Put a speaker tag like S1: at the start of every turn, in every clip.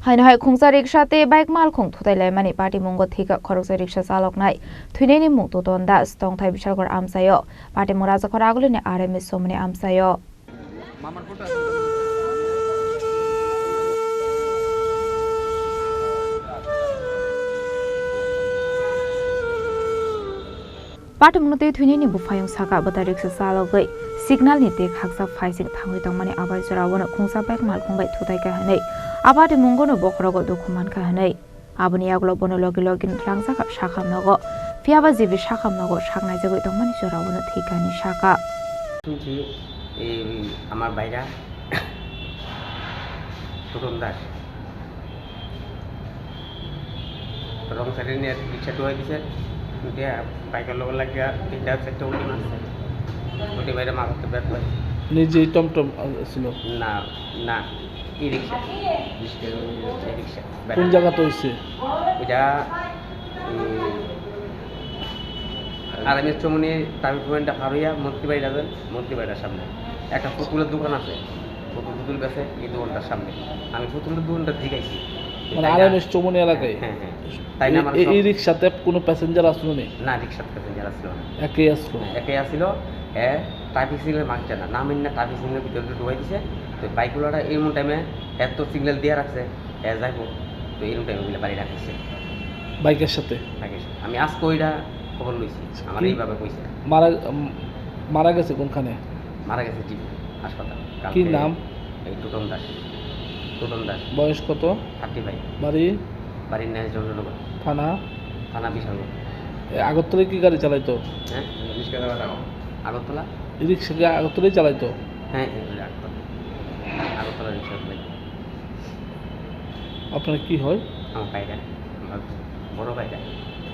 S1: Haino Khungsa Rikshaw tei Malkhung Thutailaimani Patimungo Thwikha Khoroksa Rikshaw Chaloknai Thwinai Mung Tutan Tongthai Bishalgarh Amchaio Patimung Rajakhor Aguli ni RMS Chowmuhani Amchaio Patimung tei Thwinai ni bufayung saka bata rikshaw chalogoi signal ni tek haksa faising thangoi tongmani abai jorawono Khungsa Malkhung Thutailaimani hanai Patimungo no bokrogo dokuman ka hanai aboni aglo bono login langsa ka shakam nago fiaba jibi shakam nago shaknai jagoi tongmani jorawono thikani shaka
S2: শুনছি এই আমার ভাইরা তুতন দাস রং সাইডে নিয়ে রিক্সা ঢুকাই দিছে দিয়া বাইকের লগে লাগিয়া তিনটা চারটা উল্টি মারছে উল্টি বাইরে মাথাতে ব্যাট পাই
S3: নিজেই টমটম ছিল
S2: না না ই রিক্সা রিক্সা
S3: কোন জায়গাতে হইছে
S2: এটা RMS চৌমুহনি ট্রাফিক পয়েন্টটা হারিয়া মন্ত্রীবাড়িটার সামনে একটা পুতুলের দোকান আছে পুতুল বেছে এই দোকানটার সামনে আমি পুতুলের দোকানটা জিগাইছি
S3: মানে RMS চৌমুহনি এলাকায়
S2: হ্যাঁ হ্যাঁ তাই না
S3: এই রিক্সাতে কোনো প্যাসেঞ্জার আসলো
S2: না রিক্সাতে প্যাসেঞ্জার আসলো না
S3: একাই
S2: আসলো ট্রাফিক সিগন্যাল মানছে না নামেন না ট্রাফিক সিগন্যাল ভিতরে ঢুকাই দিছে তো বাইকগুলোটা এরকম টাইমে এত সিগন্যাল দিয়ে রাখছে যাইব তো এরকম টাইমে বলে বাড়ি রাখছে
S3: বাইকের সাথে
S2: আমি আজকে ওইটা খবর লইছি আমার এইভাবে কইছে
S3: মারা গেছে কোনখানে
S2: মারা গেছে জি হাসপাতাল
S3: কি নাম
S2: এই তুতন দাস
S3: বয়স কত
S2: 35 বাড়ির ন্যায় জনগণ থানা বিশালগড়
S3: আগরতলায় কি গাড়ি চালাইতো
S2: হ্যাঁ আগরতলা
S3: রিক্সা আগরতলায় চালাইতো
S2: হ্যাঁ আগরতলা রিক্সা চালাইতো
S3: আপনার কি হয়
S2: আমার ভাইরা আমার বড় ভাইরা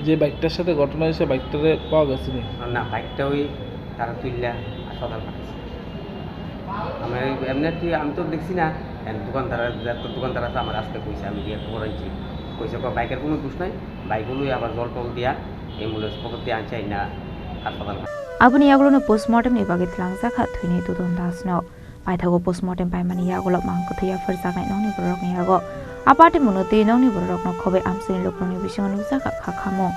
S3: যে বাইকটার সাথে ঘটনা হয়েছে বাইকটারে পাওয়া গেছে
S2: না বাইকটা ওই তারা তুললা হাসপাতাল পাঠাইছে আমার এমনি আমি তো দেখছি না দোকানদার আছে আমার আজকে কইছে আমি গিয়ে খবর আনছি কইছে বাইকের কোনো দোষ নাই বাইকগুলোই আবার জল টল দিয়া অ্যাম্বুলেন্স পকেট দিয়ে আনছে না হাসপাতাল
S1: aboni aglo no postmortem ni bagit langsa kha Thwinai Tutan das no paithago postmortem paimani yagola mangko thaya farjanai noni borok ni yago Patimungo te noni borok no khobe amsini lokroni bising no jaka khakhamo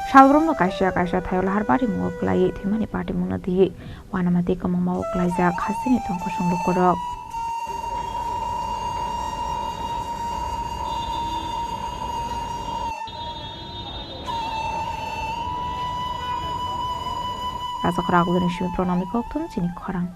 S1: Shabrom no kaisha thayol har Patimungo klai thimani Patimungo ti wanamati kamama klai ja khasini tongko songlok korok Rajakhor Aguli ni Chini Khorang